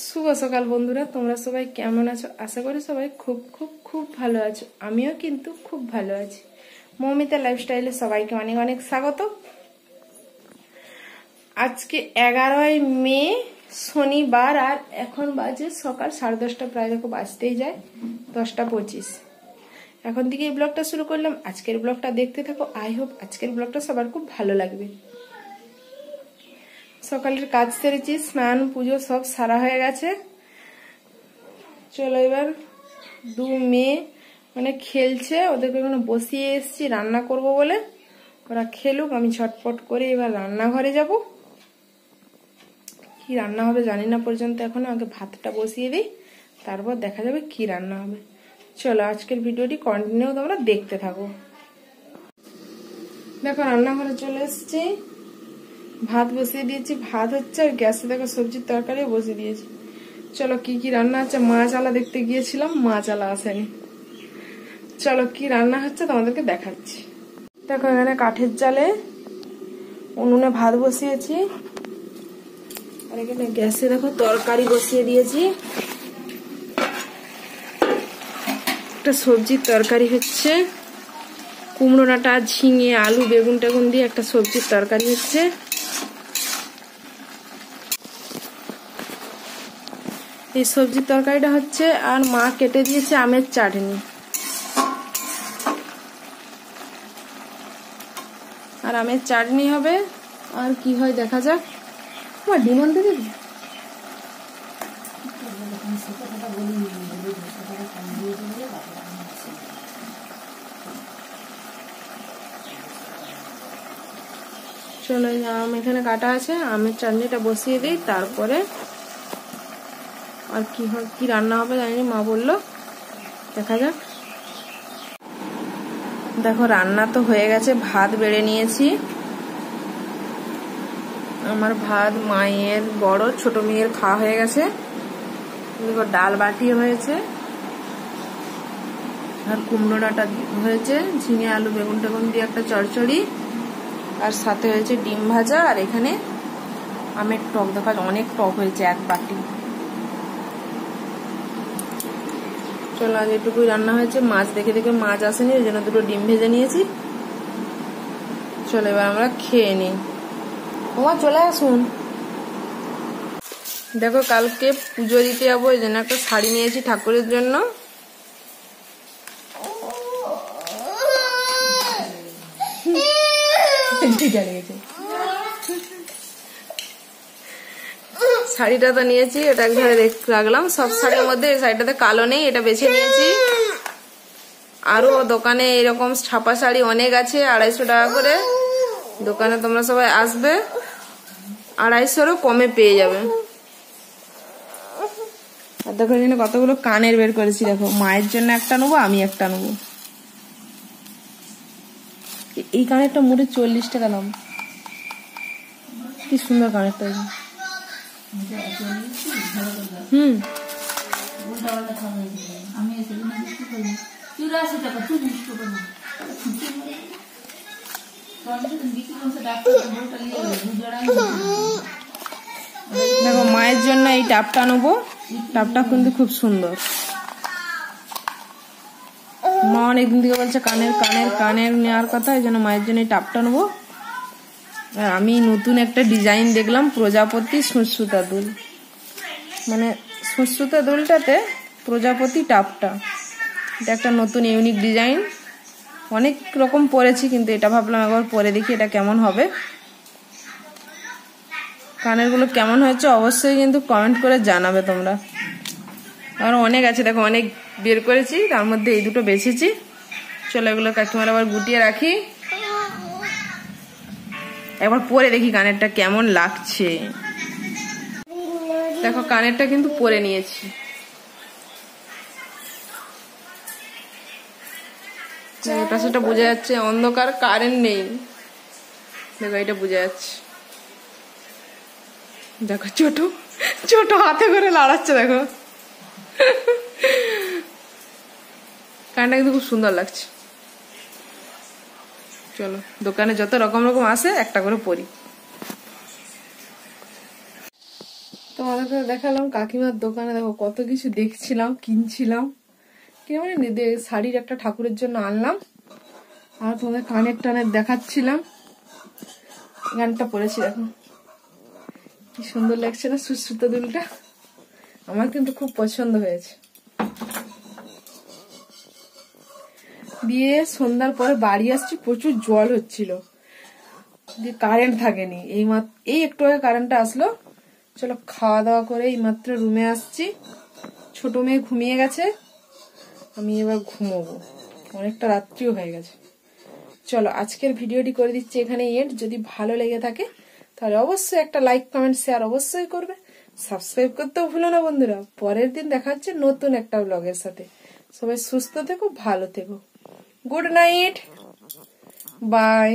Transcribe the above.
শুভ সকাল বন্ধুরা, তোমরা সবাই কেমন আছো? আশা করি সবাই খুব খুব খুব ভালো আছো। আমিও কিন্তু খুব ভালো আছি। মৌমিতা লাইফস্টাইলে সবাইকে অনেক অনেক স্বাগত। আজকে 11ই মে শনিবার, আর এখন বাজে সকাল 10:30, প্রায় দেখো বাজতেই যায় 10:25। এখন থেকে এই ব্লগটা শুরু করলাম। আজকের ব্লগটা দেখতে থাকো। আই হোপ আজকের ব্লগটা সবার খুব ভালো লাগবে। সকালের কাজ সেরেছি, স্নান পুজো সব সারা হয়ে গেছে। চলো এবার 2 মেয়ে মানে খেলছে, ওদেরকে এখানে বসিয়ে এসেছি রান্না করব বলে। ওরা খেলুক, আমি ঝটপট করে এবার রান্নাঘরে যাব। কি রান্না হবে জানি না পর্যন্ত, এখন আগে ভাতটা বসিয়ে দিই, তারপর দেখা যাবে কি রান্না হবে। চলো আজকের ভিডিওটি কন্টিনিউ তোমরা দেখতে থাকো। দেখো রান্নাঘরে চলে এসেছি, ভাত বসিয়ে দিয়েছি। ভাত হচ্ছে, আর গ্যাসে দেখো সবজির তরকারিও বসিয়ে দিয়েছি। চলো কি কি রান্না হচ্ছে। মাছ আলা দেখতে গিয়েছিলাম, মাছ আলা আসেনি। চলো কি রান্না হচ্ছে তোমাদেরকে দেখাচ্ছি। দেখো এখানে কাঠের জালে উনুনে ভাত বসিয়েছি, আর এখানে গ্যাসে দেখো তরকারি বসিয়ে দিয়েছি। একটা সবজির তরকারি হচ্ছে, কুমড়ো ডাঁটা, ঝিঙে, আলু, বেগুন টেগুন দিয়ে একটা সবজির তরকারি হচ্ছে। এই সবজির তরকারিটা হচ্ছে, আর মা কেটে দিয়েছে আমের চাটনি। আর আমের চাটনি হবে, আর কি হয় দেখা যাক। আমার ডিমন দিদি চলো, আম এখানে কাটা আছে, আমের চাটনিটা বসিয়ে দিই, তারপরে আর কি হয় কি রান্না হবে জানি, মা বললো দেখা যাক। দেখো রান্না তো হয়ে গেছে, ভাত বেড়ে নিয়েছি। আমার ভাত মায়ের বড় ছোট মেয়ের খাওয়া হয়ে গেছে। দেখো ডাল বাটি হয়েছে, আর কুমড়ো ডাঁটা হয়েছে, ঝিঙে আলু বেগুন টেগুন দিয়ে একটা চচ্চড়ি, আর সাথে হয়েছে ডিম ভাজা। আর এখানে আমের টক, দেখা অনেক টক হয়েছে, 1 বাটি। চলো আজ এটুকুই রান্না হয়েছে। মাছ দেখে দেখে মাছ আসেনি, ওই জন্য 2টো ডিম ভেজে নিয়েছি। চলো এবার আমরা খেয়ে নিই। ওমা চলে আসুন। দেখো কালকে পুজো দিতে যাবো, এই জন্য একটা শাড়ি নিয়েছি ঠাকুরের জন্য। শাড়িটা তো নিয়েছি, এটা একবারে রাখলাম। সব শাড়ির মধ্যে এই শাড়িটাতে কালো নেই, এটা বেছে নিয়েছি। আরো দোকানে এরকম ছাপা শাড়ি অনেক আছে, 250 টাকা করে। দোকানে তোমরা সবাই আসবে, 250-এরও কমে পেয়ে যাবে। আর দেখো এখানে কতগুলো কানের বের করেছি। দেখো মায়ের জন্য একটা নেবো, আমি একটা নেবো। এই কানেরটা মোটে 40 টাকা দাম। কি সুন্দর কানেরটা। দেখো মায়ের জন্য এই টাপটা নেবো, টাপটা কিন্তু খুব সুন্দর। মা অনেকদিন থেকে বলছে কানের কানের কানের নেওয়ার কথা, এই জন্য মায়ের জন্য এই টাপটা নেবো। আর আমি নতুন একটা ডিজাইন দেখলাম, প্রজাপতি সুঁচসুতা দুল, মানে সুঁচসুতা দুলটাতে প্রজাপতি টাপটা। এটা একটা নতুন ইউনিক ডিজাইন। অনেক রকম পরেছি, কিন্তু এটা ভাবলাম একবার পরে দেখি এটা কেমন হবে। কানের গুলো কেমন হয়েছে অবশ্যই কিন্তু কমেন্ট করে জানাবে তোমরা। আর অনেক আছে, দেখো অনেক বের করেছি, তার মধ্যে এই 2টো বেছেছি। চলো এগুলো কাকিমার আবার গুটিয়ে রাখি, একবার পরে দেখি কানেরটা কেমন লাগছে। দেখো কানেরটা কিন্তু পরে নিয়েছি। এটা সেটা বোঝা যাচ্ছে, অন্ধকার, কারেন্ট নেই। দেখো এটা বোঝা যাচ্ছে। দেখো ছোট ছোট হাতে করে লাড়াচ্ছে, দেখো কানটা কিন্তু খুব সুন্দর লাগছে। চলো দোকানে যত রকম রকম আসে একটা করে পরি। তোমাদেরকে দেখালাম কাকিমার দোকানে, দেখো কত কিছু দেখছিলাম, কিনছিলাম, কিনে মানে শাড়ির একটা ঠাকুরের জন্য আনলাম। আর তোমাদের কানের টানের দেখাচ্ছিলাম। গানটা পরেছি দেখো, কি সুন্দর লাগছে না সুশ্রুত দুলটা, আমার কিন্তু খুব পছন্দ হয়েছে। দিয়ে সন্ধ্যার পরে বাড়ি আসছি, প্রচুর জল হচ্ছিল, দিয়ে কারেন্ট থাকেনি, এই একটু আগে কারেন্টটা আসলো। চলো খাওয়া দাওয়া করে এই মাত্র রুমে আসছি। ছোট মেয়ে ঘুমিয়ে গেছে, আমি এবার ঘুমোবো, অনেকটা রাত্রিও হয়ে গেছে। চলো আজকের ভিডিওটি করে দিচ্ছি এখানে এন্ড। যদি ভালো লেগে থাকে তাহলে অবশ্যই একটা লাইক কমেন্ট শেয়ার অবশ্যই করবে, সাবস্ক্রাইব করতেও ভুলো না বন্ধুরা। পরের দিন দেখা হচ্ছে নতুন একটা ব্লগের সাথে। সবাই সুস্থ থেকো, ভালো থেকো, গুড নাইট, বাই।